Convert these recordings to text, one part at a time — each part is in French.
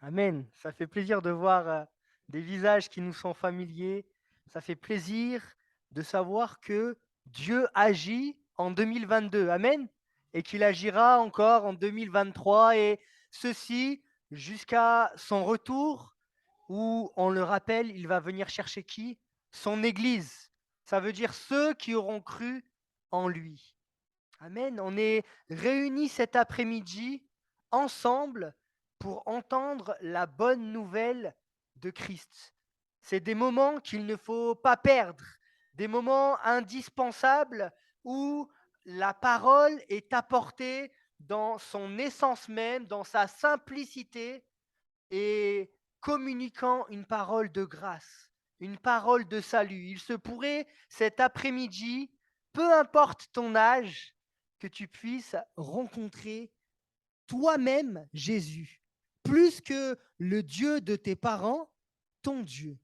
Amen. Ça fait plaisir de voir des visages qui nous sont familiers. Ça fait plaisir de savoir que Dieu agit en 2022. Amen. Et qu'il agira encore en 2023. Et ceci jusqu'à son retour où, on le rappelle, il va venir chercher qui? Son Église. Ça veut dire ceux qui auront cru en lui. Amen. On est réunis cet après-midi ensemble pour entendre la bonne nouvelle de Christ. C'est des moments qu'il ne faut pas perdre, des moments indispensables où la parole est apportée dans son essence même, dans sa simplicité et communiquant une parole de grâce, une parole de salut. Il se pourrait cet après-midi, peu importe ton âge, que tu puisses rencontrer toi-même Jésus, plus que le Dieu de tes parents, ton Dieu,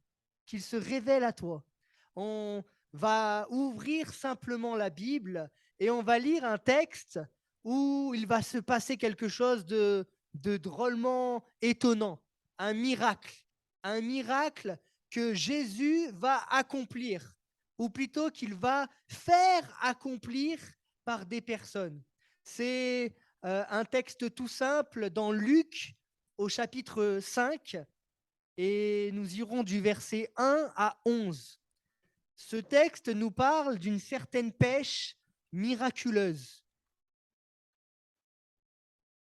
qu'il se révèle à toi. On va ouvrir simplement la Bible et on va lire un texte où il va se passer quelque chose de drôlement étonnant, un miracle que Jésus va accomplir, ou plutôt qu'il va faire accomplir par des personnes. C'est un texte tout simple dans Luc au chapitre 5 et nous irons du verset 1 à 11. Ce texte nous parle d'une certaine pêche miraculeuse.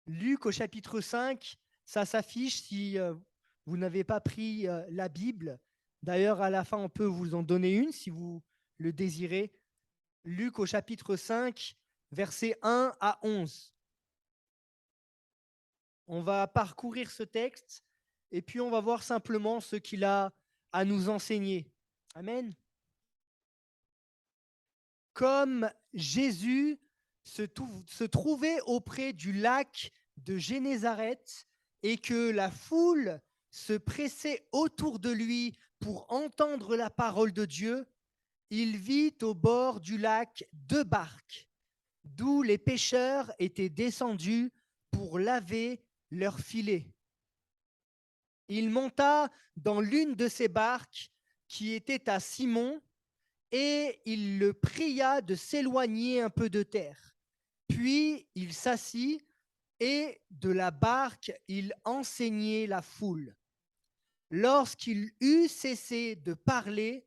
Luc au chapitre 5, ça s'affiche si vous n'avez pas pris la Bible. D'ailleurs, à la fin, on peut vous en donner une si vous le désirez. Luc au chapitre 5, versets 1 à 11. On va parcourir ce texte et puis on va voir simplement ce qu'il a à nous enseigner. Amen. Comme Jésus se trouvait auprès du lac de Génézareth et que la foule se pressait autour de lui pour entendre la parole de Dieu, il vit au bord du lac deux barques, d'où les pêcheurs étaient descendus pour laver leurs filets. Il monta dans l'une de ces barques qui était à Simon et il le pria de s'éloigner un peu de terre. Puis il s'assit et de la barque il enseignait la foule. Lorsqu'il eut cessé de parler,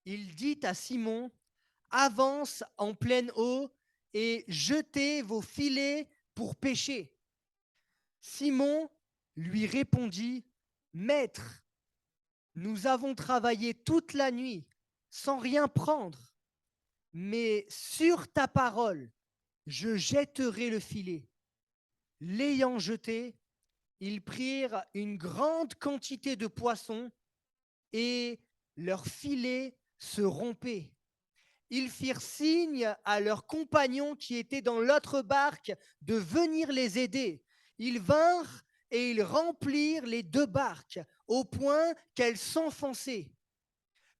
il dit à Simon, avance en pleine eau et jetez vos filets pour pêcher. Simon lui répondit, Maître, nous avons travaillé toute la nuit sans rien prendre, mais sur ta parole, je jetterai le filet. L'ayant jeté, ils prirent une grande quantité de poissons et leur filet se rompait. Ils firent signe à leurs compagnons qui étaient dans l'autre barque de venir les aider. Ils vinrent et ils remplirent les deux barques au point qu'elles s'enfonçaient.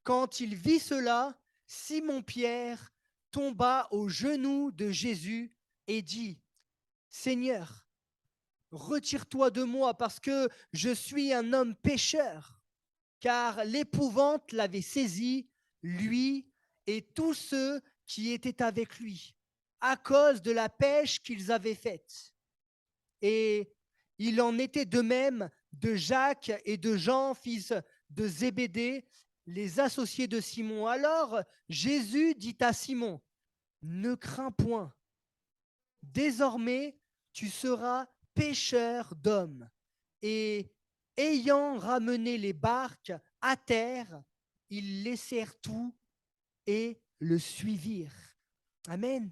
Quand il vit cela, Simon-Pierre tomba aux genoux de Jésus et dit, Seigneur, retire-toi de moi parce que je suis un homme pécheur. Car l'épouvante l'avait saisi, lui et tous ceux qui étaient avec lui, à cause de la pêche qu'ils avaient faite. Et il en était de même de Jacques et de Jean, fils de Zébédée, les associés de Simon. Alors Jésus dit à Simon, ne crains point, désormais tu seras pêcheur d'hommes. Et ayant ramené les barques à terre, ils laissèrent tout et le suivirent. Amen.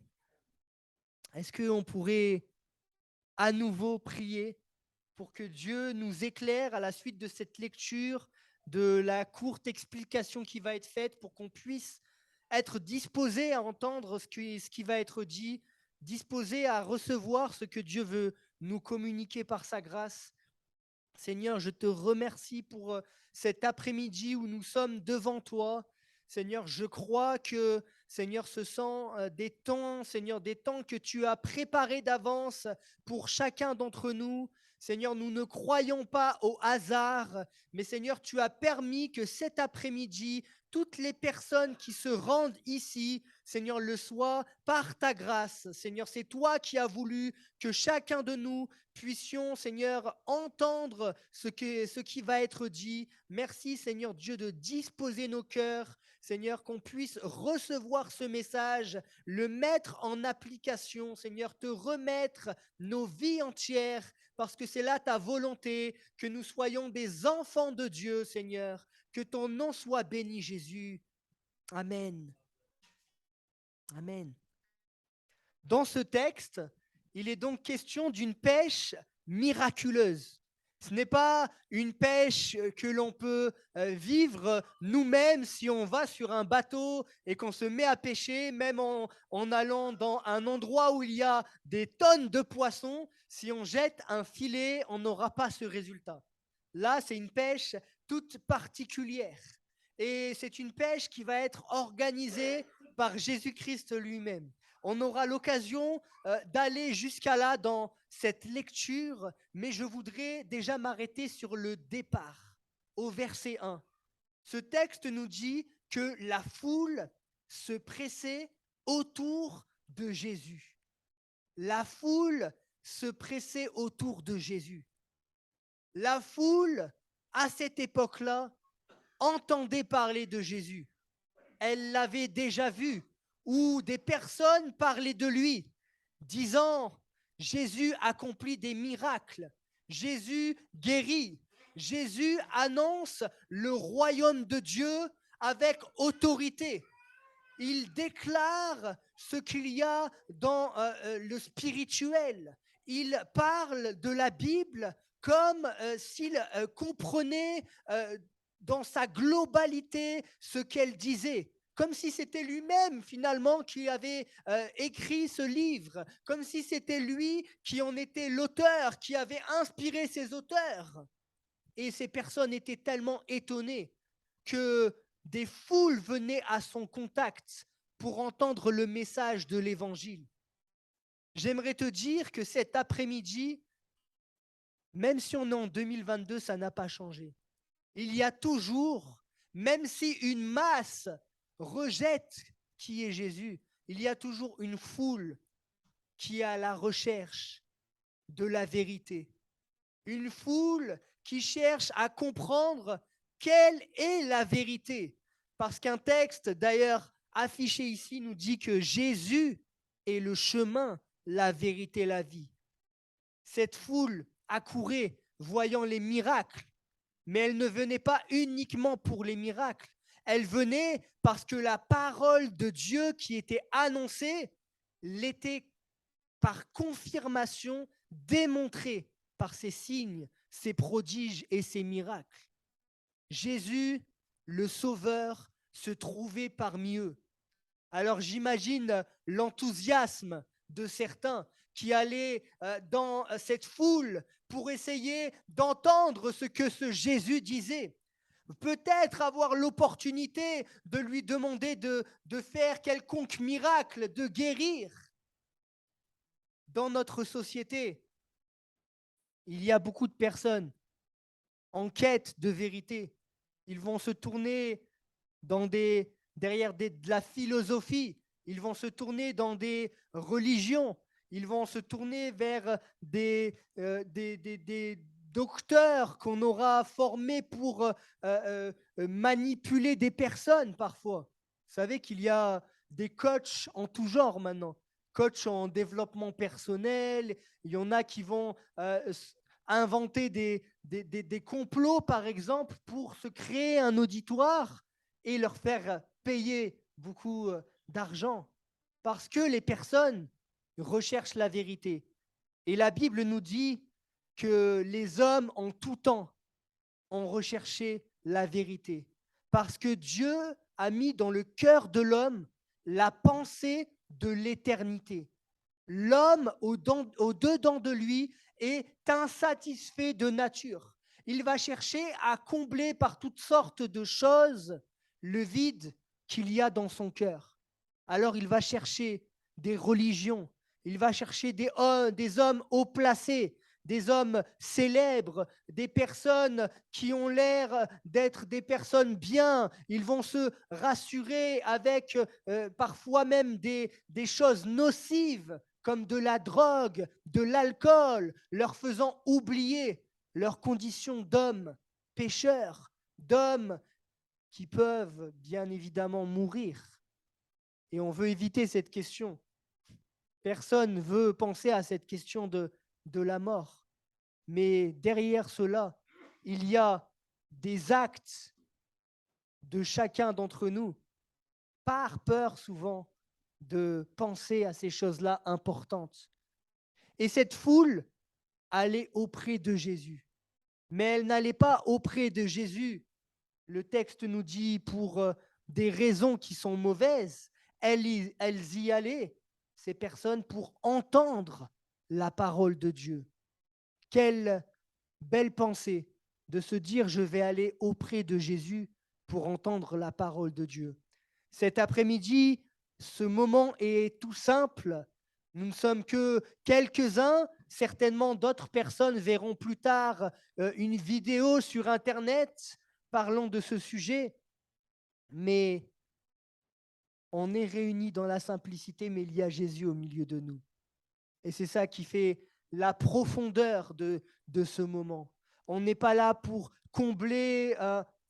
Est-ce qu'on pourrait à nouveau prier pour que Dieu nous éclaire à la suite de cette lecture, de la courte explication qui va être faite, pour qu'on puisse être disposé à entendre ce qui va être dit, disposé à recevoir ce que Dieu veut nous communiquer par sa grâce. Seigneur, je te remercie pour cet après-midi où nous sommes devant toi. Seigneur, je crois que, Seigneur, ce sont des temps, Seigneur, des temps que tu as préparés d'avance pour chacun d'entre nous. Seigneur, nous ne croyons pas au hasard, mais Seigneur, tu as permis que cet après-midi, toutes les personnes qui se rendent ici, Seigneur, le soient par ta grâce. Seigneur, c'est toi qui as voulu que chacun de nous puissions, Seigneur, entendre ce qui va être dit. Merci, Seigneur Dieu, de disposer nos cœurs. Seigneur, qu'on puisse recevoir ce message, le mettre en application, Seigneur, te remettre nos vies entières, parce que c'est là ta volonté, que nous soyons des enfants de Dieu, Seigneur. Que ton nom soit béni, Jésus. Amen. Amen. Dans ce texte, il est donc question d'une pêche miraculeuse. Ce n'est pas une pêche que l'on peut vivre nous-mêmes si on va sur un bateau et qu'on se met à pêcher, même en allant dans un endroit où il y a des tonnes de poissons. Si on jette un filet, on n'aura pas ce résultat. Là, c'est une pêche toute particulière. Et c'est une pêche qui va être organisée par Jésus-Christ lui-même. On aura l'occasion d'aller jusqu'à là dans cette lecture, mais je voudrais déjà m'arrêter sur le départ, au verset 1. Ce texte nous dit que la foule se pressait autour de Jésus. La foule se pressait autour de Jésus. La foule, à cette époque-là, entendait parler de Jésus. Elle l'avait déjà vu, où des personnes parlaient de lui, disant, Jésus accomplit des miracles, Jésus guérit, Jésus annonce le royaume de Dieu avec autorité. Il déclare ce qu'il y a dans le spirituel. Il parle de la Bible comme s'il comprenait dans sa globalité ce qu'elle disait, comme si c'était lui-même finalement qui avait écrit ce livre, comme si c'était lui qui en était l'auteur, qui avait inspiré ces auteurs. Et ces personnes étaient tellement étonnées que des foules venaient à son contact pour entendre le message de l'Évangile. J'aimerais te dire que cet après-midi, même si on est en 2022, ça n'a pas changé. Il y a toujours, même si une masse rejette qui est Jésus, il y a toujours une foule qui est à la recherche de la vérité. Une foule qui cherche à comprendre quelle est la vérité. Parce qu'un texte, d'ailleurs, affiché ici, nous dit que Jésus est le chemin, la vérité, la vie. Cette foule accourait, voyant les miracles, mais elle ne venait pas uniquement pour les miracles. Elle venait parce que la parole de Dieu qui était annoncée l'était par confirmation démontrée par ses signes, ses prodiges et ses miracles. Jésus, le Sauveur, se trouvait parmi eux. Alors j'imagine l'enthousiasme de certains qui allaient dans cette foule pour essayer d'entendre ce que ce Jésus disait. Peut-être avoir l'opportunité de lui demander de faire quelconque miracle, de guérir. Dans notre société, il y a beaucoup de personnes en quête de vérité. Ils vont se tourner derrière de la philosophie. Ils vont se tourner dans des religions. Ils vont se tourner vers des docteurs qu'on aura formés pour manipuler des personnes parfois. Vous savez qu'il y a des coachs en tout genre maintenant. Coachs en développement personnel. Il y en a qui vont inventer des complots, par exemple, pour se créer un auditoire et leur faire payer beaucoup d'argent. Parce que les personnes recherchent la vérité. Et la Bible nous dit que les hommes en tout temps ont recherché la vérité. Parce que Dieu a mis dans le cœur de l'homme la pensée de l'éternité. L'homme au-dedans de lui est insatisfait de nature. Il va chercher à combler par toutes sortes de choses le vide qu'il y a dans son cœur. Alors il va chercher des religions, il va chercher des hommes haut placés, des hommes célèbres, des personnes qui ont l'air d'être des personnes bien. Ils vont se rassurer avec parfois même des choses nocives comme de la drogue, de l'alcool, leur faisant oublier leurs conditions d'hommes pécheurs, d'hommes qui peuvent bien évidemment mourir. Et on veut éviter cette question. Personne ne veut penser à cette question de la mort. Mais derrière cela, il y a des actes de chacun d'entre nous, par peur souvent de penser à ces choses-là importantes. Et cette foule allait auprès de Jésus. Mais elle n'allait pas auprès de Jésus, le texte nous dit, pour des raisons qui sont mauvaises. Elles y allaient, ces personnes, pour entendre la parole de Dieu. Quelle belle pensée de se dire je vais aller auprès de Jésus pour entendre la parole de Dieu. Cet après-midi, ce moment est tout simple. Nous ne sommes que quelques-uns. Certainement, d'autres personnes verront plus tard une vidéo sur Internet parlant de ce sujet. Mais on est réunis dans la simplicité, mais il y a Jésus au milieu de nous. Et c'est ça qui fait la profondeur de ce moment. On n'est pas là pour combler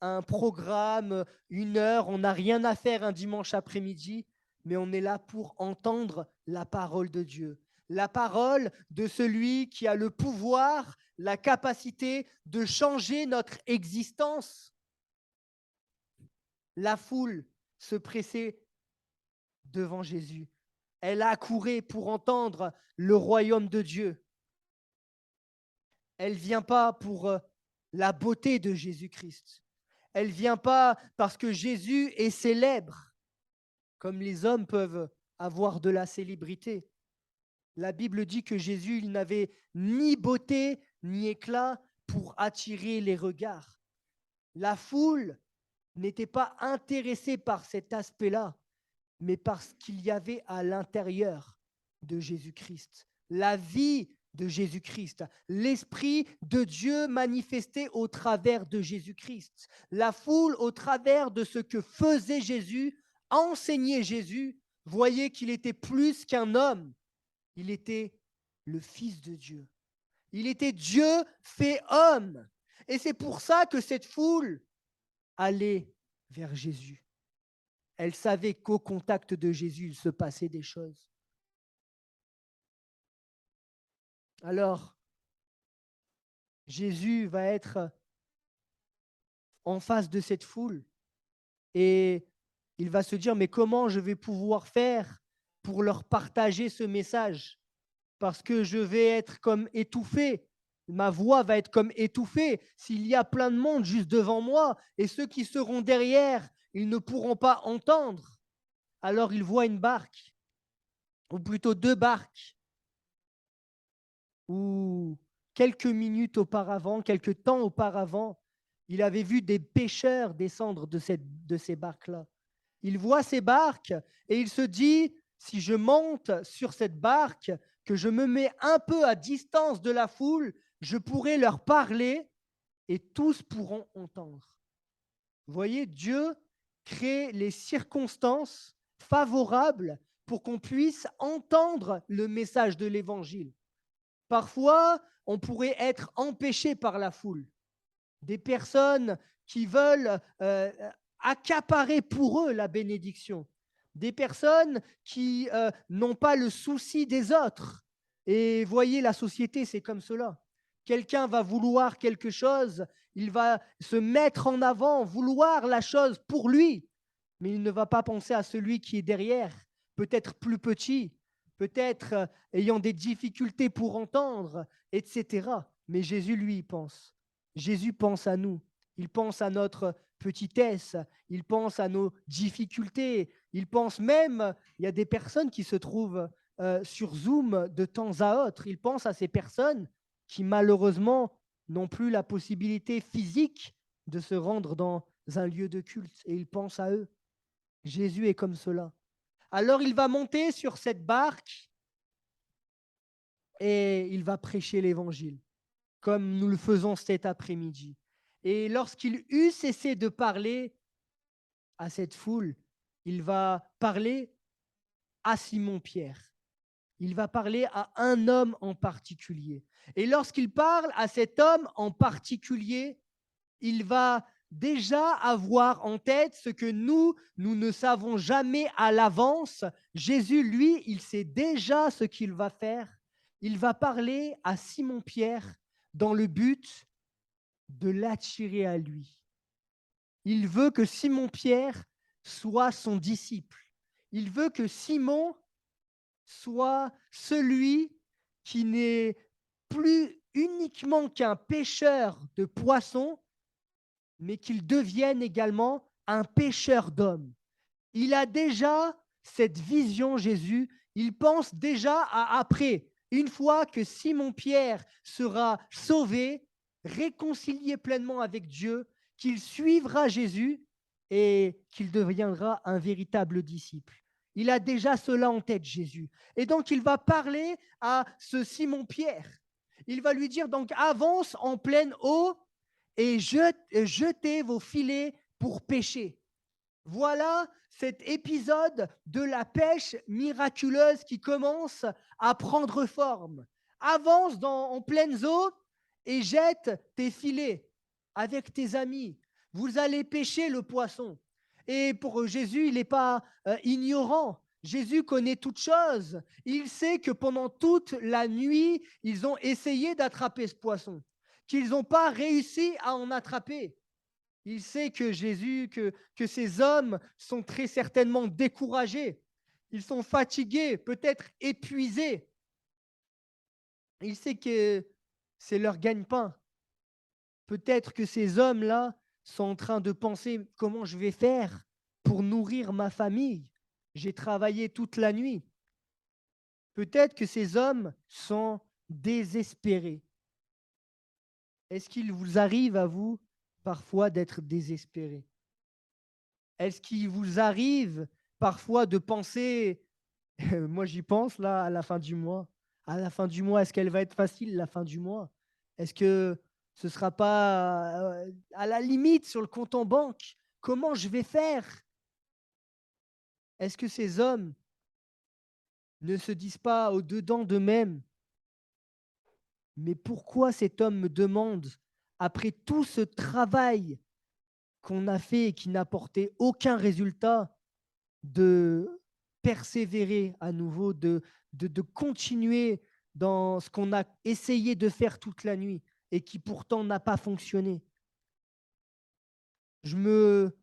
un programme, une heure. On n'a rien à faire un dimanche après-midi, mais on est là pour entendre la parole de Dieu. La parole de celui qui a le pouvoir, la capacité de changer notre existence. La foule se pressait devant Jésus. Elle accourait pour entendre le royaume de Dieu. Elle ne vient pas pour la beauté de Jésus-Christ. Elle ne vient pas parce que Jésus est célèbre, comme les hommes peuvent avoir de la célébrité. La Bible dit que Jésus, il n'avait ni beauté ni éclat pour attirer les regards. La foule n'était pas intéressée par cet aspect-là, mais parce qu'il y avait à l'intérieur de Jésus-Christ la vie de Jésus-Christ, l'Esprit de Dieu manifesté au travers de Jésus-Christ. La foule, au travers de ce que faisait Jésus, enseignait Jésus, voyait qu'il était plus qu'un homme. Il était le Fils de Dieu. Il était Dieu fait homme. Et c'est pour ça que cette foule allait vers Jésus. Elle savait qu'au contact de Jésus, il se passait des choses. Alors, Jésus va être en face de cette foule et il va se dire, mais comment je vais pouvoir faire pour leur partager ce message? Parce que je vais être comme étouffé. Ma voix va être comme étouffée s'il y a plein de monde juste devant moi et ceux qui seront derrière, ils ne pourront pas entendre. Alors il voit une barque, ou plutôt deux barques, où quelques minutes auparavant, quelques temps auparavant, il avait vu des pêcheurs descendre de ces barques-là. Il voit ces barques et il se dit, si je monte sur cette barque, que je me mets un peu à distance de la foule, je pourrai leur parler et tous pourront entendre. Vous voyez, Dieu crée les circonstances favorables pour qu'on puisse entendre le message de l'Évangile. Parfois, on pourrait être empêché par la foule. Des personnes qui veulent accaparer pour eux la bénédiction. Des personnes qui n'ont pas le souci des autres. Et voyez, la société, c'est comme cela. Quelqu'un va vouloir quelque chose, il va se mettre en avant, vouloir la chose pour lui, mais il ne va pas penser à celui qui est derrière, peut-être plus petit, peut-être ayant des difficultés pour entendre, etc. Mais Jésus, lui, il pense. Jésus pense à nous. Il pense à notre petitesse. Il pense à nos difficultés. Il pense même, il y a des personnes qui se trouvent sur Zoom de temps à autre. Il pense à ces personnes qui, malheureusement, n'ont plus la possibilité physique de se rendre dans un lieu de culte. Et il pense à eux. Jésus est comme cela. Alors il va monter sur cette barque et il va prêcher l'évangile, comme nous le faisons cet après-midi. Et lorsqu'il eut cessé de parler à cette foule, il va parler à Simon-Pierre. Il va parler à un homme en particulier. Et lorsqu'il parle à cet homme en particulier, il va déjà avoir en tête ce que nous ne savons jamais à l'avance. Jésus, lui, il sait déjà ce qu'il va faire. Il va parler à Simon-Pierre dans le but de l'attirer à lui. Il veut que Simon-Pierre soit son disciple. Il veut que Simon soit celui qui n'est plus uniquement qu'un pêcheur de poissons, mais qu'il devienne également un pêcheur d'hommes. Il a déjà cette vision, Jésus. Il pense déjà à après. Une fois que Simon-Pierre sera sauvé, réconcilié pleinement avec Dieu, qu'il suivra Jésus et qu'il deviendra un véritable disciple. Il a déjà cela en tête, Jésus. Et donc, il va parler à ce Simon-Pierre. Il va lui dire, donc, avance en pleine eau et jetez vos filets pour pêcher. Voilà cet épisode de la pêche miraculeuse qui commence à prendre forme. Avance en pleines eaux et jette tes filets avec tes amis. Vous allez pêcher le poisson. Et pour Jésus, il n'est pas ignorant. Jésus connaît toutes choses. Il sait que pendant toute la nuit, ils ont essayé d'attraper ce poisson, qu'ils n'ont pas réussi à en attraper. Il sait que Jésus, que ces hommes sont très certainement découragés. Ils sont fatigués, peut-être épuisés. Il sait que c'est leur gagne-pain. Peut-être que ces hommes-là sont en train de penser comment je vais faire pour nourrir ma famille. J'ai travaillé toute la nuit. Peut-être que ces hommes sont désespérés. Est-ce qu'il vous arrive à vous parfois d'être désespéré? Est-ce qu'il vous arrive parfois de penser, moi j'y pense là à la fin du mois, est-ce qu'elle va être facile la fin du mois? Est-ce que ce ne sera pas à la limite sur le compte en banque? Comment je vais faire? Est-ce que ces hommes ne se disent pas au-dedans d'eux-mêmes, mais pourquoi cet homme me demande, après tout ce travail qu'on a fait et qui n'apportait aucun résultat, de persévérer à nouveau, de continuer dans ce qu'on a essayé de faire toute la nuit et qui pourtant n'a pas fonctionné. Je me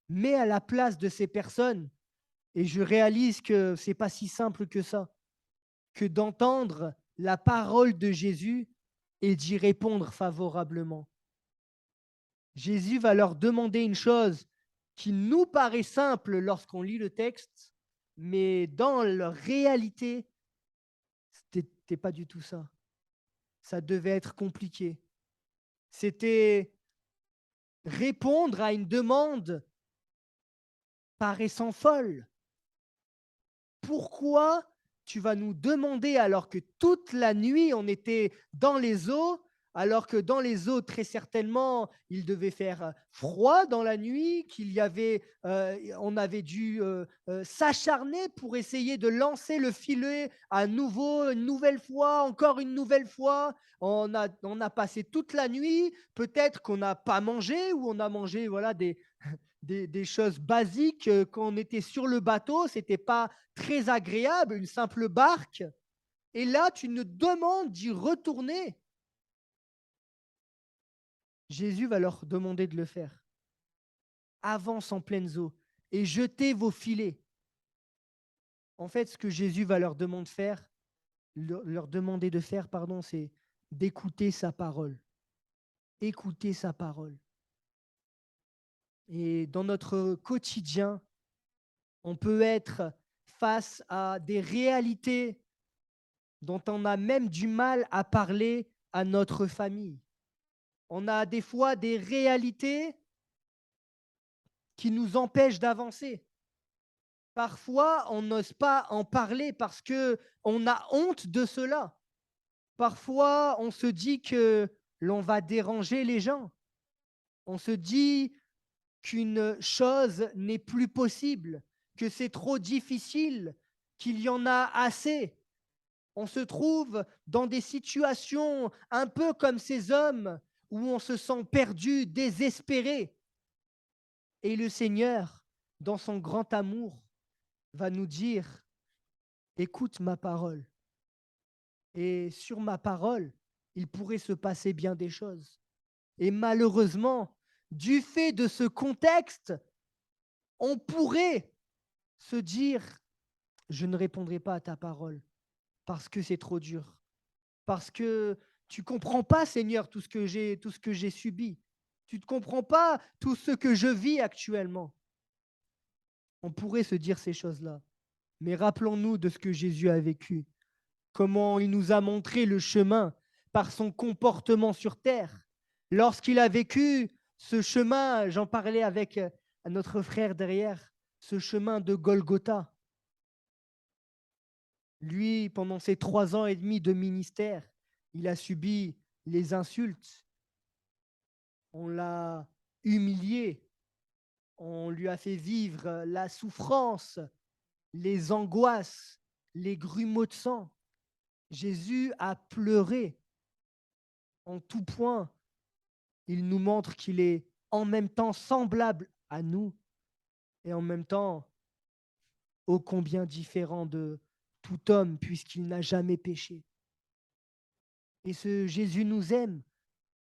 mets à la place de ces personnes et je réalise que ce n'est pas si simple que ça, que d'entendre la parole de Jésus et d'y répondre favorablement. Jésus va leur demander une chose qui nous paraît simple lorsqu'on lit le texte, mais dans leur réalité, ce n'était pas du tout ça. Ça devait être compliqué. C'était répondre à une demande paraissant folle. Pourquoi tu vas nous demander, alors que toute la nuit on était dans les eaux, alors que dans les eaux, très certainement, il devait faire froid dans la nuit, on avait dû s'acharner pour essayer de lancer le filet à nouveau, une nouvelle fois, encore une nouvelle fois. On a passé toute la nuit, peut-être qu'on n'a pas mangé ou on a mangé voilà, des choses basiques. Quand on était sur le bateau, ce n'était pas très agréable, une simple barque. Et là, tu nous demandes d'y retourner. Jésus va leur demander de le faire. Avance en pleines eaux et jetez vos filets. En fait, ce que Jésus va leur demander de faire, c'est d'écouter sa parole. Écouter sa parole. Et dans notre quotidien, on peut être face à des réalités dont on a même du mal à parler à notre famille. On a des fois des réalités qui nous empêchent d'avancer. Parfois, on n'ose pas en parler parce qu'on a honte de cela. Parfois, on se dit que l'on va déranger les gens. On se dit qu'une chose n'est plus possible, que c'est trop difficile, qu'il y en a assez. On se trouve dans des situations un peu comme ces hommes où on se sent perdu, désespéré. Et le Seigneur, dans son grand amour, va nous dire, écoute ma parole. Et sur ma parole, il pourrait se passer bien des choses. Et malheureusement, du fait de ce contexte, on pourrait se dire, je ne répondrai pas à ta parole parce que c'est trop dur, parce que tu comprends pas, Seigneur, tout ce que j'ai subi. Tu ne comprends pas tout ce que je vis actuellement. On pourrait se dire ces choses-là. Mais rappelons-nous de ce que Jésus a vécu, comment il nous a montré le chemin par son comportement sur terre. Lorsqu'il a vécu ce chemin, j'en parlais avec notre frère derrière, ce chemin de Golgotha. Lui, pendant ses 3 ans et demi de ministère, il a subi les insultes, on l'a humilié, on lui a fait vivre la souffrance, les angoisses, les grumeaux de sang. Jésus a pleuré en tout point. Il nous montre qu'il est en même temps semblable à nous et en même temps ô combien différent de tout homme puisqu'il n'a jamais péché. Et ce Jésus nous aime,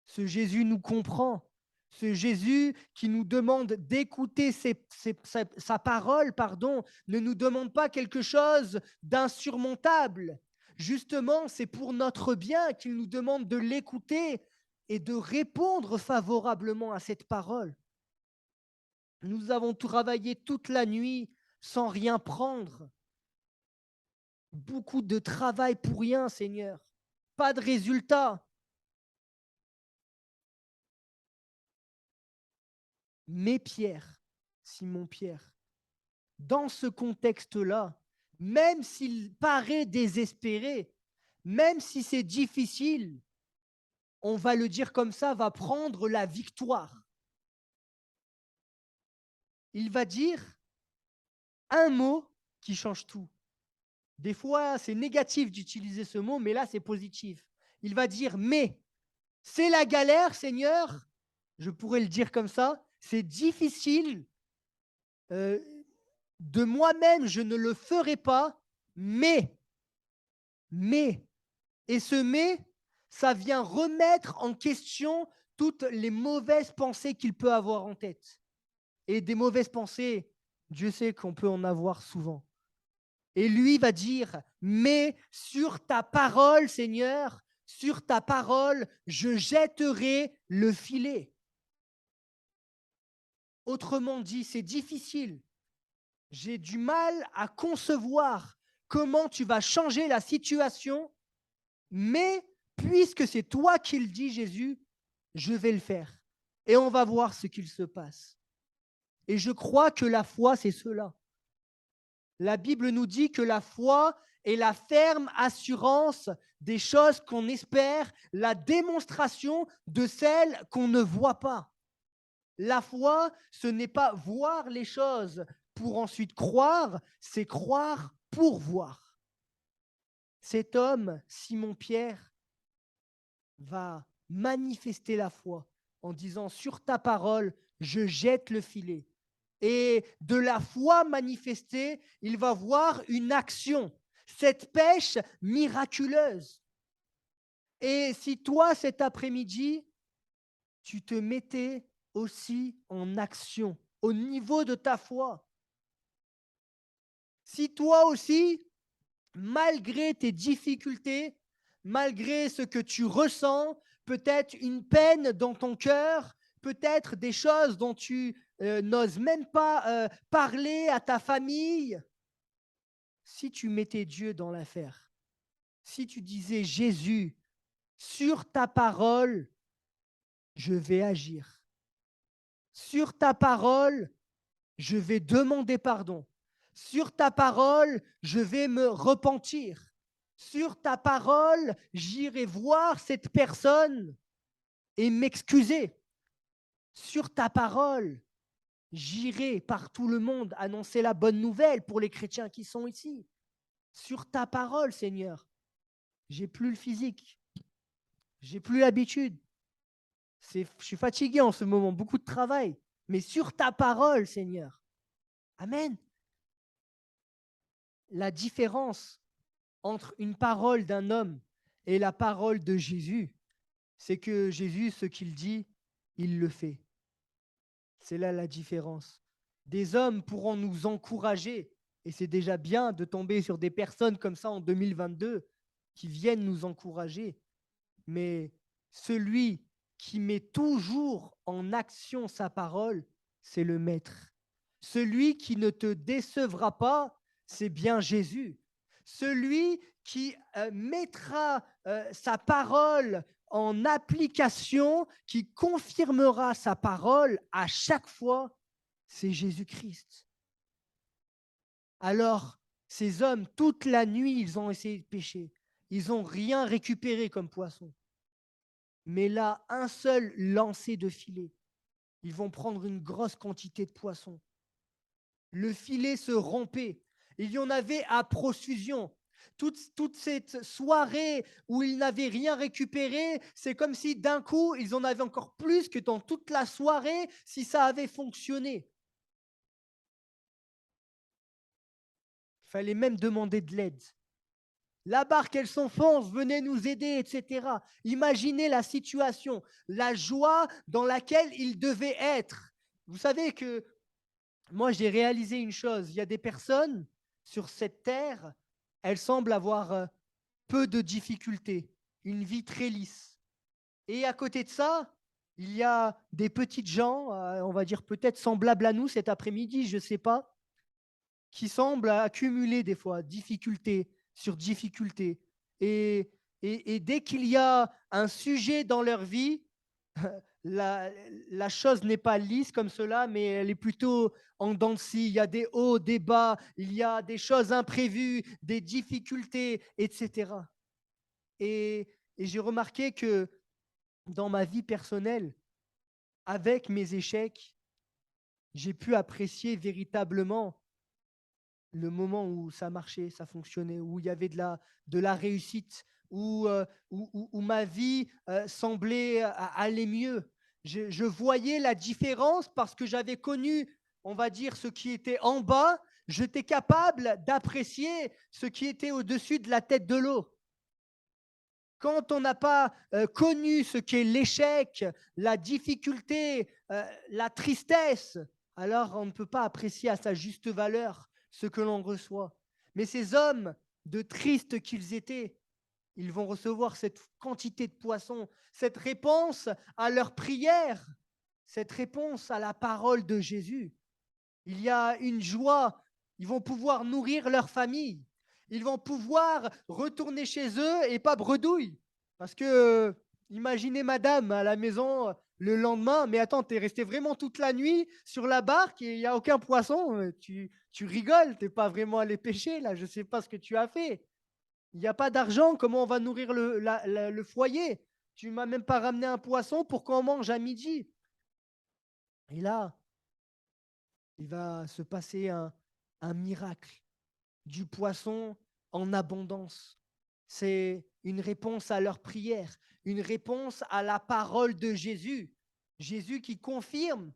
ce Jésus nous comprend, ce Jésus qui nous demande d'écouter sa parole, pardon, ne nous demande pas quelque chose d'insurmontable. Justement, c'est pour notre bien qu'il nous demande de l'écouter et de répondre favorablement à cette parole. Nous avons travaillé toute la nuit sans rien prendre. Beaucoup de travail pour rien, Seigneur. Pas de résultat. Mais Pierre, Simon Pierre, dans ce contexte-là, même s'il paraît désespéré, même si c'est difficile, on va le dire comme ça, va prendre la victoire. Il va dire un mot qui change tout. Des fois, c'est négatif d'utiliser ce mot, mais là, c'est positif. Il va dire, mais c'est la galère, Seigneur, je pourrais le dire comme ça, c'est difficile, euh, de moi-même, je ne le ferai pas, mais, et ce mais, ça vient remettre en question toutes les mauvaises pensées qu'il peut avoir en tête. Et des mauvaises pensées, Dieu sait qu'on peut en avoir souvent. Et lui va dire, mais sur ta parole, Seigneur, sur ta parole, je jetterai le filet. Autrement dit, c'est difficile. J'ai du mal à concevoir comment tu vas changer la situation, mais puisque c'est toi qui le dis, Jésus, je vais le faire. Et on va voir ce qu'il se passe. Et je crois que la foi, c'est cela. La Bible nous dit que la foi est la ferme assurance des choses qu'on espère, la démonstration de celles qu'on ne voit pas. La foi, ce n'est pas voir les choses pour ensuite croire, c'est croire pour voir. Cet homme, Simon-Pierre, va manifester la foi en disant, sur ta parole, je jette le filet. Et de la foi manifestée, il va voir une action, cette pêche miraculeuse. Et si toi, cet après-midi, tu te mettais aussi en action au niveau de ta foi, si toi aussi, malgré tes difficultés, malgré ce que tu ressens, peut-être une peine dans ton cœur, peut-être des choses dont tu n'oses même pas parler à ta famille, si tu mettais Dieu dans l'affaire, si tu disais Jésus, sur ta parole, je vais agir. Sur ta parole, je vais demander pardon. Sur ta parole, je vais me repentir. Sur ta parole, j'irai voir cette personne et m'excuser. Sur ta parole, j'irai par tout le monde annoncer la bonne nouvelle pour les chrétiens qui sont ici. Sur ta parole, Seigneur, j'ai plus le physique, j'ai plus l'habitude. Je suis fatigué en ce moment, beaucoup de travail, mais sur ta parole, Seigneur. Amen. La différence entre une parole d'un homme et la parole de Jésus, c'est que Jésus, ce qu'il dit, il le fait. C'est là la différence. Des hommes pourront nous encourager, et c'est déjà bien de tomber sur des personnes comme ça en 2022 qui viennent nous encourager, mais celui qui met toujours en action sa parole, c'est le Maître. Celui qui ne te décevra pas, c'est bien Jésus. Celui qui mettra sa parole en application, qui confirmera sa parole à chaque fois, c'est Jésus-Christ. Alors, ces hommes, toute la nuit, ils ont essayé de pêcher. Ils n'ont rien récupéré comme poisson. Mais là, un seul lancer de filet, ils vont prendre une grosse quantité de poissons. Le filet se rompait. Il y en avait à profusion. Toute cette soirée où ils n'avaient rien récupéré, c'est comme si d'un coup, ils en avaient encore plus que dans toute la soirée si ça avait fonctionné. Il fallait même demander de l'aide. La barque, elle s'enfonce, venez nous aider, etc. Imaginez la situation, la joie dans laquelle ils devaient être. Vous savez que moi, j'ai réalisé une chose. Il y a des personnes sur cette terre, elles semblent avoir peu de difficultés, une vie très lisse. Et à côté de ça, il y a des petites gens, on va dire peut-être semblables à nous cet après-midi, je ne sais pas, qui semblent accumuler des fois difficulté sur difficulté. Et dès qu'il y a un sujet dans leur vie, la chose n'est pas lisse comme cela, mais elle est plutôt en dents de scie. Il y a des hauts, des bas, il y a des choses imprévues, des difficultés, etc. Et j'ai remarqué que dans ma vie personnelle, avec mes échecs, j'ai pu apprécier véritablement le moment où ça marchait, ça fonctionnait, où il y avait de la réussite, où ma vie semblait aller mieux. Je voyais la différence parce que j'avais connu, on va dire, ce qui était en bas. J'étais capable d'apprécier ce qui était au-dessus de la tête de l'eau. Quand on n'a pas connu ce qu'est l'échec, la difficulté, la tristesse, alors on ne peut pas apprécier à sa juste valeur ce que l'on reçoit. Mais ces hommes, de tristes qu'ils étaient, ils vont recevoir cette quantité de poissons, cette réponse à leur prière, cette réponse à la parole de Jésus. Il y a une joie, ils vont pouvoir nourrir leur famille, ils vont pouvoir retourner chez eux et pas bredouille. Parce que, imaginez madame à la maison le lendemain, mais attends, t'es resté vraiment toute la nuit sur la barque et il n'y a aucun poisson, tu rigoles, t'es pas vraiment allé pêcher là, je ne sais pas ce que tu as fait. Il n'y a pas d'argent, comment on va nourrir le foyer? Tu m'as même pas ramené un poisson pour qu'on mange à midi. Et là, il va se passer un miracle, du poisson en abondance. C'est une réponse à leur prière, une réponse à la parole de Jésus. Jésus qui confirme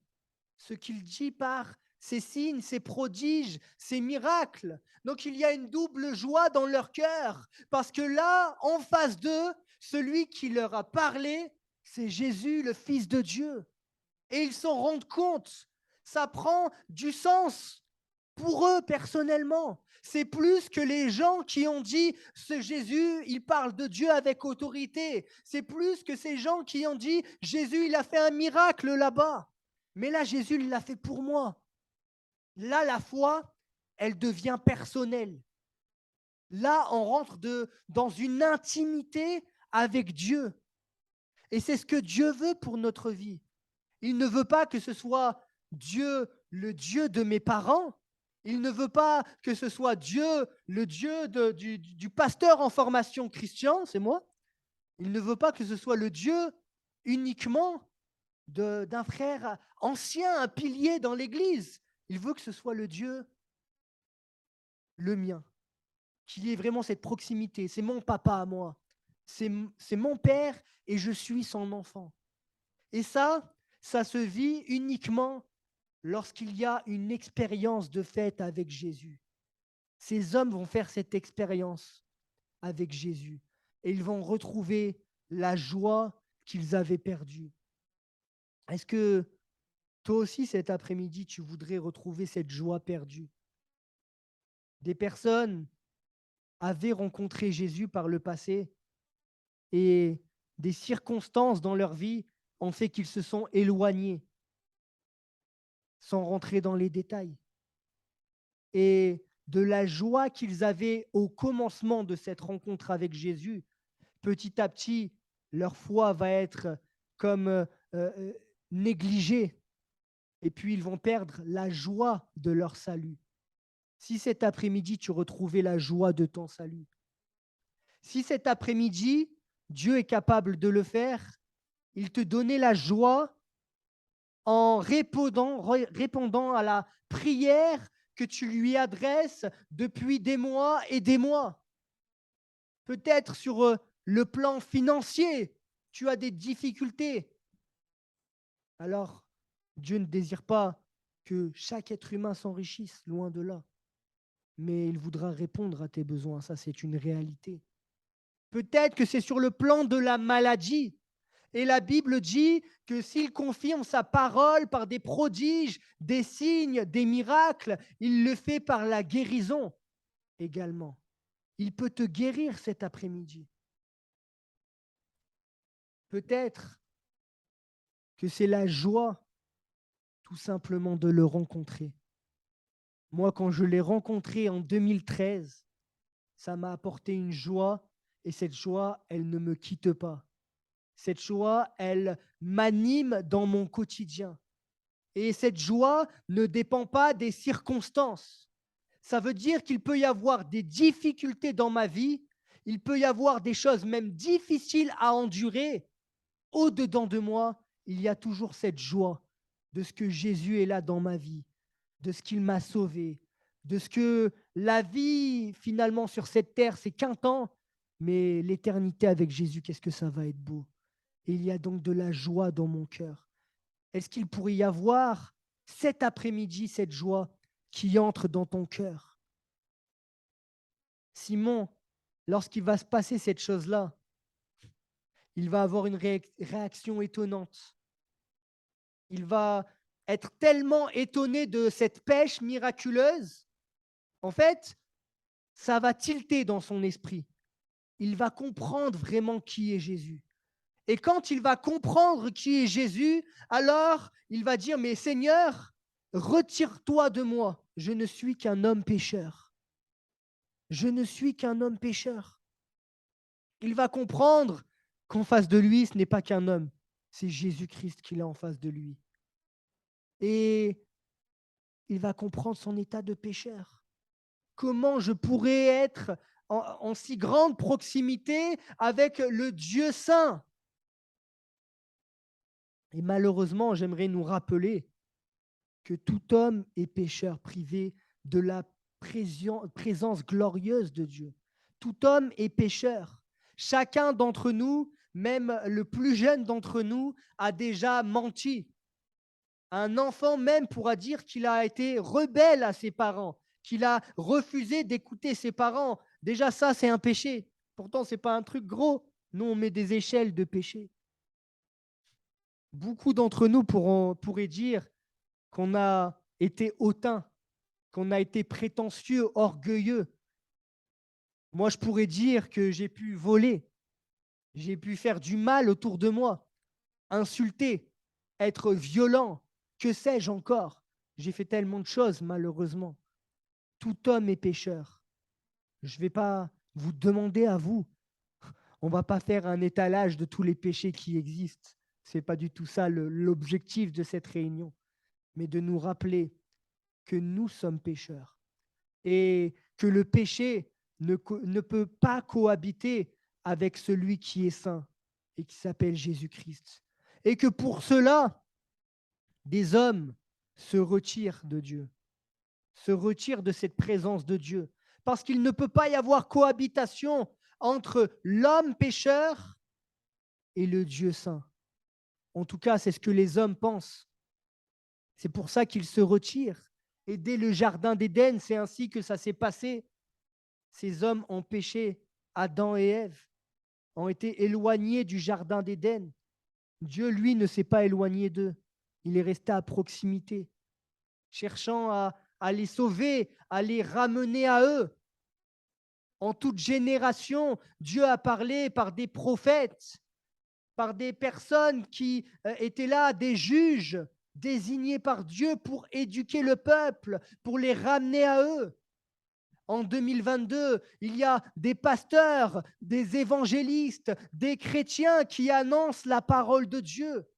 ce qu'il dit par ses signes, ses prodiges, ses miracles. Donc il y a une double joie dans leur cœur, parce que là, en face d'eux, celui qui leur a parlé, c'est Jésus, le Fils de Dieu. Et ils s'en rendent compte. Ça prend du sens pour eux personnellement. C'est plus que les gens qui ont dit ce Jésus, il parle de Dieu avec autorité. C'est plus que ces gens qui ont dit Jésus, il a fait un miracle là-bas. Mais là, Jésus, il l'a fait pour moi. Là, la foi, elle devient personnelle. Là, on rentre dans une intimité avec Dieu. Et c'est ce que Dieu veut pour notre vie. Il ne veut pas que ce soit Dieu, le Dieu de mes parents, Il ne veut pas que ce soit Dieu, le Dieu du pasteur en formation chrétien, c'est moi. Il ne veut pas que ce soit le Dieu uniquement d'un frère ancien, un pilier dans l'Église. Il veut que ce soit le Dieu, le mien, qu'il y ait vraiment cette proximité. C'est mon papa à moi. C'est mon père et je suis son enfant. Et ça se vit uniquement lorsqu'il y a une expérience de fait avec Jésus. Ces hommes vont faire cette expérience avec Jésus et ils vont retrouver la joie qu'ils avaient perdue. Est-ce que toi aussi, cet après-midi, tu voudrais retrouver cette joie perdue? Des personnes avaient rencontré Jésus par le passé et des circonstances dans leur vie ont fait qu'ils se sont éloignés, sans rentrer dans les détails. Et de la joie qu'ils avaient au commencement de cette rencontre avec Jésus, petit à petit, leur foi va être comme négligée. Et puis, ils vont perdre la joie de leur salut. Si cet après-midi, tu retrouvais la joie de ton salut, si cet après-midi, Dieu est capable de le faire, il te donnait la joie en répondant à la prière que tu lui adresses depuis des mois et des mois. Peut-être sur le plan financier, tu as des difficultés. Alors, Dieu ne désire pas que chaque être humain s'enrichisse, loin de là. Mais il voudra répondre à tes besoins, ça c'est une réalité. Peut-être que c'est sur le plan de la maladie. Et la Bible dit que s'il confirme sa parole par des prodiges, des signes, des miracles, il le fait par la guérison également. Il peut te guérir cet après-midi. Peut-être que c'est la joie tout simplement de le rencontrer. Moi, quand je l'ai rencontré en 2013, ça m'a apporté une joie et cette joie, elle ne me quitte pas. Cette joie, elle m'anime dans mon quotidien. Et cette joie ne dépend pas des circonstances. Ça veut dire qu'il peut y avoir des difficultés dans ma vie, il peut y avoir des choses même difficiles à endurer. Au-dedans de moi, il y a toujours cette joie de ce que Jésus est là dans ma vie, de ce qu'il m'a sauvé, de ce que la vie finalement sur cette terre, c'est qu'un temps, mais l'éternité avec Jésus, qu'est-ce que ça va être beau. Et il y a donc de la joie dans mon cœur. Est-ce qu'il pourrait y avoir cet après-midi cette joie qui entre dans ton cœur? Simon, lorsqu'il va se passer cette chose-là, il va avoir une réaction étonnante. Il va être tellement étonné de cette pêche miraculeuse. En fait, ça va tilter dans son esprit. Il va comprendre vraiment qui est Jésus. Et quand il va comprendre qui est Jésus, alors il va dire, mais Seigneur, retire-toi de moi. Je ne suis qu'un homme pécheur. Je ne suis qu'un homme pécheur. Il va comprendre qu'en face de lui, ce n'est pas qu'un homme, c'est Jésus-Christ qu'il a en face de lui. Et il va comprendre son état de pécheur. Comment je pourrais être en si grande proximité avec le Dieu saint? Et malheureusement, j'aimerais nous rappeler que tout homme est pécheur, privé de la présence glorieuse de Dieu. Tout homme est pécheur. Chacun d'entre nous, même le plus jeune d'entre nous, a déjà menti. Un enfant même pourra dire qu'il a été rebelle à ses parents, qu'il a refusé d'écouter ses parents. Déjà ça, c'est un péché. Pourtant, ce n'est pas un truc gros. Nous, on met des échelles de péché. Beaucoup d'entre nous pourraient dire qu'on a été hautain, qu'on a été prétentieux, orgueilleux. Moi, je pourrais dire que j'ai pu voler, j'ai pu faire du mal autour de moi, insulter, être violent, que sais-je encore. J'ai fait tellement de choses, malheureusement. Tout homme est pécheur. Je ne vais pas vous demander à vous. On ne va pas faire un étalage de tous les péchés qui existent. Ce n'est pas du tout ça l'objectif de cette réunion, mais de nous rappeler que nous sommes pécheurs et que le péché ne peut pas cohabiter avec celui qui est saint et qui s'appelle Jésus-Christ. Et que pour cela, des hommes se retirent de Dieu, se retirent de cette présence de Dieu, parce qu'il ne peut pas y avoir cohabitation entre l'homme pécheur et le Dieu saint. En tout cas, c'est ce que les hommes pensent. C'est pour ça qu'ils se retirent. Et dès le jardin d'Éden, c'est ainsi que ça s'est passé. Ces hommes ont péché. Adam et Ève ont été éloignés du jardin d'Éden. Dieu, lui, ne s'est pas éloigné d'eux. Il est resté à proximité, cherchant à les sauver, à les ramener à eux. En toute génération, Dieu a parlé par des prophètes, par des personnes qui étaient là, des juges désignés par Dieu pour éduquer le peuple, pour les ramener à eux. En 2022, il y a des pasteurs, des évangélistes, des chrétiens qui annoncent la parole de Dieu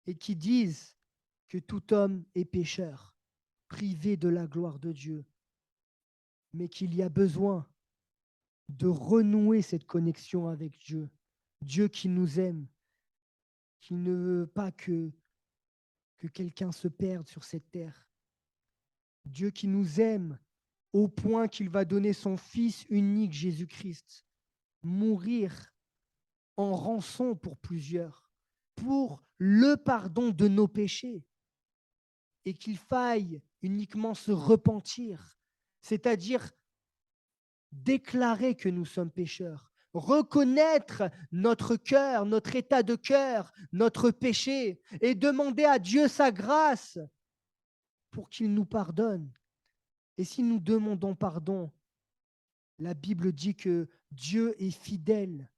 et qui disent que tout homme est pécheur, privé de la gloire de Dieu, mais qu'il y a besoin de renouer cette connexion avec Dieu, Dieu qui nous aime, qui ne veut pas que quelqu'un se perde sur cette terre, Dieu qui nous aime au point qu'il va donner son Fils unique, Jésus-Christ, mourir en rançon pour plusieurs, pour le pardon de nos péchés, et qu'il faille uniquement se repentir, c'est-à-dire déclarer que nous sommes pécheurs, reconnaître notre cœur, notre état de cœur, notre péché, et demander à Dieu sa grâce pour qu'il nous pardonne. Et si nous demandons pardon, la Bible dit que Dieu est fidèle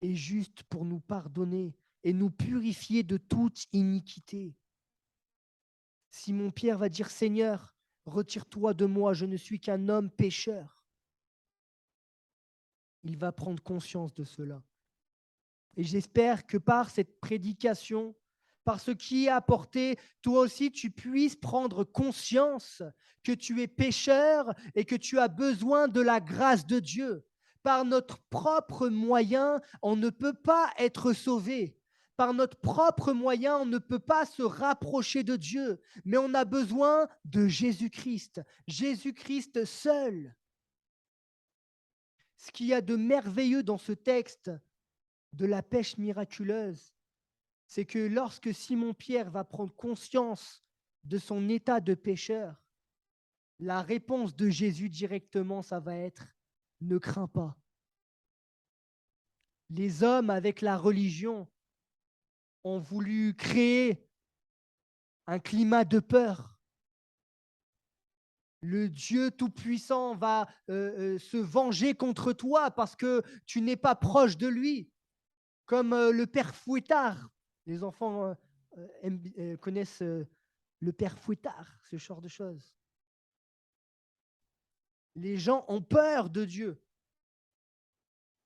et juste pour nous pardonner et nous purifier de toute iniquité. Simon-Pierre va dire, Seigneur, retire-toi de moi, je ne suis qu'un homme pécheur. Il va prendre conscience de cela. Et j'espère que par cette prédication, par ce qui est apporté, toi aussi tu puisses prendre conscience que tu es pécheur et que tu as besoin de la grâce de Dieu. Par notre propre moyen, on ne peut pas être sauvé. Par notre propre moyen, on ne peut pas se rapprocher de Dieu, mais on a besoin de Jésus-Christ, Jésus-Christ seul. Ce qu'il y a de merveilleux dans ce texte de la pêche miraculeuse, c'est que lorsque Simon-Pierre va prendre conscience de son état de pécheur, la réponse de Jésus directement, ça va être « ne crains pas ». Les hommes avec la religion ont voulu créer un climat de peur. Le Dieu Tout-Puissant va se venger contre toi parce que tu n'es pas proche de lui, comme le père Fouettard. Les enfants connaissent le père Fouettard, ce genre de choses. Les gens ont peur de Dieu.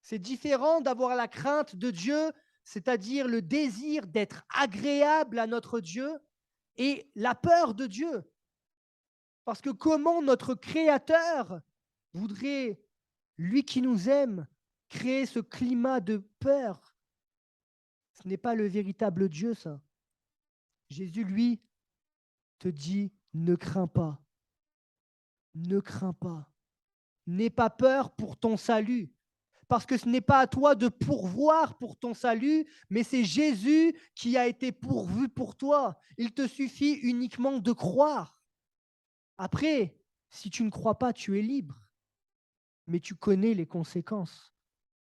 C'est différent d'avoir la crainte de Dieu, c'est-à-dire le désir d'être agréable à notre Dieu, et la peur de Dieu. Parce que comment notre Créateur voudrait, lui qui nous aime, créer ce climat de peur? Ce n'est pas le véritable Dieu, ça. Jésus, lui, te dit, ne crains pas. Ne crains pas. N'aie pas peur pour ton salut. Parce que ce n'est pas à toi de pourvoir pour ton salut, mais c'est Jésus qui a été pourvu pour toi. Il te suffit uniquement de croire. Après, si tu ne crois pas, tu es libre. Mais tu connais les conséquences.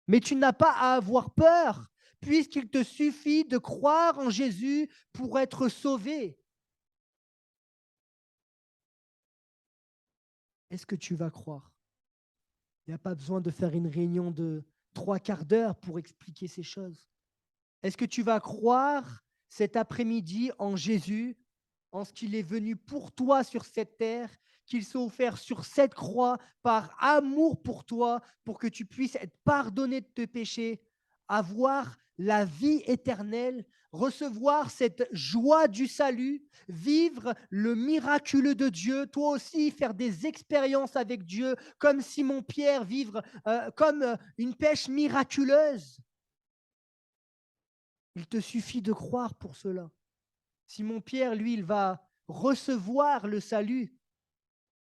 Mais tu n'as pas à avoir peur, puisqu'il te suffit de croire en Jésus pour être sauvé. Est-ce que tu vas croire? Il n'y a pas besoin de faire une réunion de 3/4 d'heure pour expliquer ces choses. Est-ce que tu vas croire cet après-midi en Jésus, en ce qu'il est venu pour toi sur cette terre, qu'il s'est offert sur cette croix par amour pour toi, pour que tu puisses être pardonné de tes péchés, avoir la vie éternelle, recevoir cette joie du salut, vivre le miraculeux de Dieu, toi aussi faire des expériences avec Dieu, comme Simon-Pierre, vivre comme une pêche miraculeuse. Il te suffit de croire pour cela. Simon-Pierre, lui, il va recevoir le salut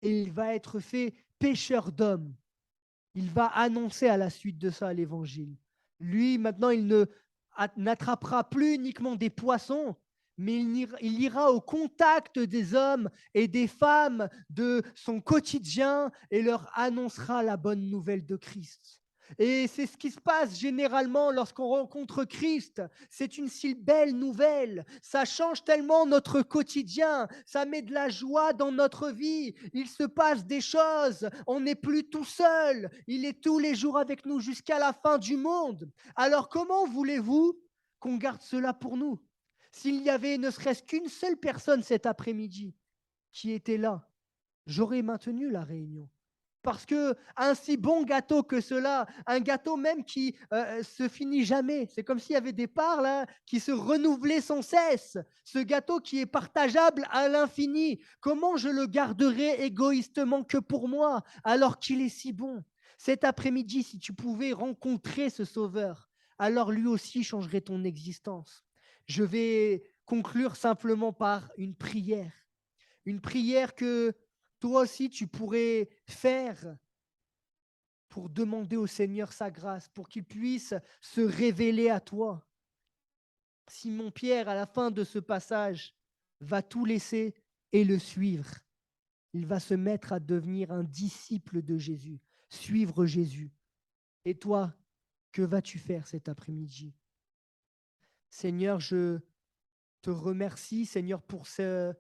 et il va être fait pêcheur d'hommes. Il va annoncer à la suite de ça l'évangile. Lui, maintenant, n'attrapera plus uniquement des poissons, mais il ira au contact des hommes et des femmes de son quotidien et leur annoncera la bonne nouvelle de Christ. Et c'est ce qui se passe généralement lorsqu'on rencontre Christ. C'est une si belle nouvelle. Ça change tellement notre quotidien. Ça met de la joie dans notre vie. Il se passe des choses. On n'est plus tout seul. Il est tous les jours avec nous jusqu'à la fin du monde. Alors comment voulez-vous qu'on garde cela pour nous? S'il y avait ne serait-ce qu'une seule personne cet après-midi qui était là, j'aurais maintenu la réunion. Parce que un si bon gâteau que cela, un gâteau même qui se finit jamais, c'est comme s'il y avait des parts là qui se renouvelaient sans cesse. Ce gâteau qui est partageable à l'infini, comment je le garderai égoïstement que pour moi alors qu'il est si bon? Cet après-midi, si tu pouvais rencontrer ce Sauveur, alors lui aussi changerait ton existence. Je vais conclure simplement par une prière que toi aussi tu pourrais faire pour demander au Seigneur sa grâce, pour qu'il puisse se révéler à toi. Simon-Pierre, à la fin de ce passage, va tout laisser et le suivre. Il va se mettre à devenir un disciple de Jésus, suivre Jésus. Et toi, que vas-tu faire cet après-midi? Seigneur, je te remercie, Seigneur, pour ce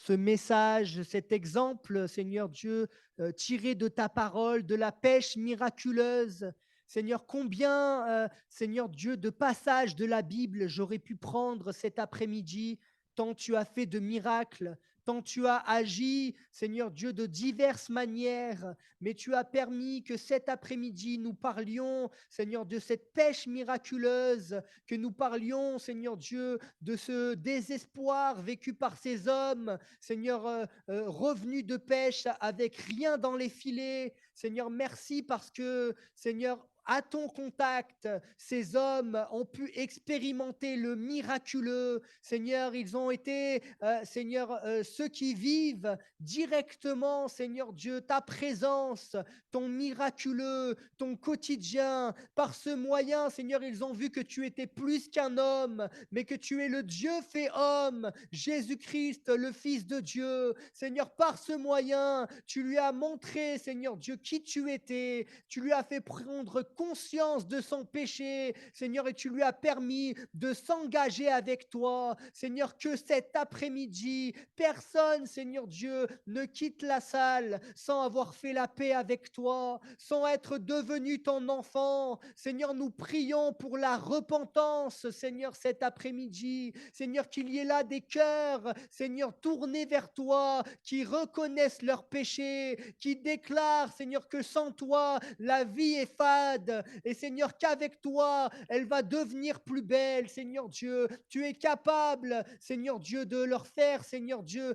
message, cet exemple, Seigneur Dieu, tiré de ta parole, de la pêche miraculeuse. Seigneur, combien, Seigneur Dieu, de passages de la Bible j'aurais pu prendre cet après-midi, tant tu as fait de miracles, tant tu as agi, Seigneur Dieu, de diverses manières, mais tu as permis que cet après-midi, nous parlions, Seigneur, de cette pêche miraculeuse, que nous parlions, Seigneur Dieu, de ce désespoir vécu par ces hommes, Seigneur, revenus de pêche avec rien dans les filets. Seigneur, merci parce que, Seigneur, à ton contact, ces hommes ont pu expérimenter le miraculeux. Seigneur, ils ont été, Seigneur, ceux qui vivent directement, Seigneur Dieu, ta présence, ton miraculeux, ton quotidien. Par ce moyen, Seigneur, ils ont vu que tu étais plus qu'un homme, mais que tu es le Dieu fait homme, Jésus-Christ, le Fils de Dieu. Seigneur, par ce moyen, tu lui as montré, Seigneur Dieu, qui tu étais. Tu lui as fait prendre conscience de son péché, Seigneur, et tu lui as permis de s'engager avec toi. Seigneur, que cet après-midi, personne, Seigneur Dieu, ne quitte la salle sans avoir fait la paix avec toi, sans être devenu ton enfant. Seigneur, nous prions pour la repentance, Seigneur, cet après-midi. Seigneur, qu'il y ait là des cœurs, Seigneur, tournés vers toi, qui reconnaissent leurs péchés, qui déclarent, Seigneur, que sans toi, la vie est fade. Et Seigneur, qu'avec toi, elle va devenir plus belle, Seigneur Dieu. Tu es capable, Seigneur Dieu, de leur faire, Seigneur Dieu,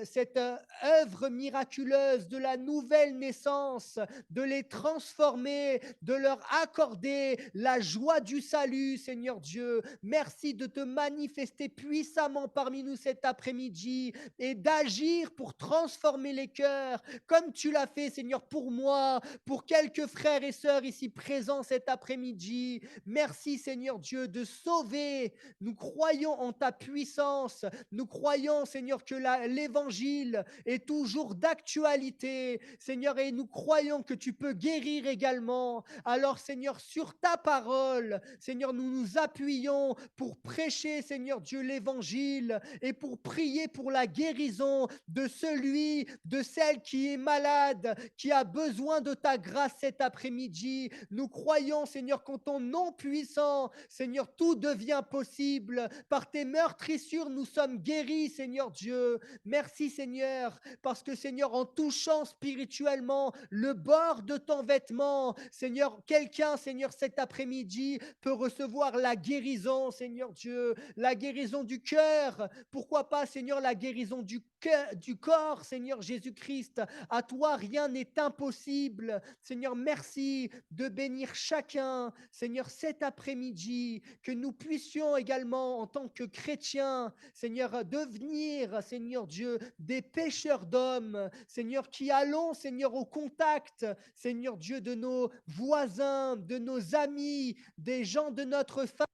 cette œuvre miraculeuse de la nouvelle naissance, de les transformer, de leur accorder la joie du salut, Seigneur Dieu. Merci de te manifester puissamment parmi nous cet après-midi et d'agir pour transformer les cœurs, comme tu l'as fait, Seigneur, pour moi, pour quelques frères et sœurs ici présents cet après-midi. Merci, Seigneur Dieu, de sauver. Nous croyons en ta puissance. Nous croyons, Seigneur, que l'évangile est toujours d'actualité, Seigneur, et nous croyons que tu peux guérir également. Alors, Seigneur, sur ta parole, Seigneur, nous nous appuyons pour prêcher, Seigneur Dieu, l'évangile et pour prier pour la guérison de celui, de celle qui est malade, qui a besoin de ta grâce cet après-midi. Nous croyons, Seigneur, qu'en ton nom puissant, Seigneur, tout devient possible. Par tes meurtrissures, nous sommes guéris, Seigneur Dieu. Merci, Seigneur, parce que, Seigneur, en touchant spirituellement le bord de ton vêtement, Seigneur, quelqu'un, Seigneur, cet après-midi peut recevoir la guérison, Seigneur Dieu, la guérison du cœur. Pourquoi pas, Seigneur, la guérison du cœur, du corps, Seigneur Jésus-Christ. À toi, rien n'est impossible. Seigneur, merci de bénir chacun, Seigneur, cet après-midi, que nous puissions également, en tant que chrétiens, Seigneur, devenir, Seigneur Dieu, des pêcheurs d'hommes, Seigneur, qui allons, Seigneur, au contact, Seigneur Dieu, de nos voisins, de nos amis, des gens de notre famille,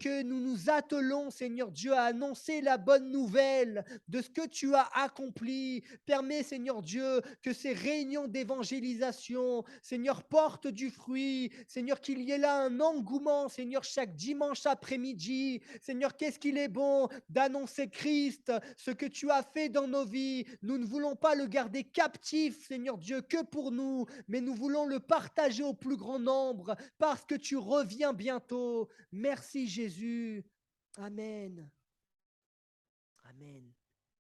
que nous nous attelons, Seigneur Dieu, à annoncer la bonne nouvelle de ce que tu as accompli. Permets, Seigneur Dieu, que ces réunions d'évangélisation, Seigneur, portent du fruit. Seigneur, qu'il y ait là un engouement, Seigneur, chaque dimanche après-midi. Seigneur, qu'est-ce qu'il est bon d'annoncer Christ, ce que tu as fait dans nos vies. Nous ne voulons pas le garder captif, Seigneur Dieu, que pour nous, mais nous voulons le partager au plus grand nombre parce que tu reviens bientôt. Merci Jésus. Amen. Amen.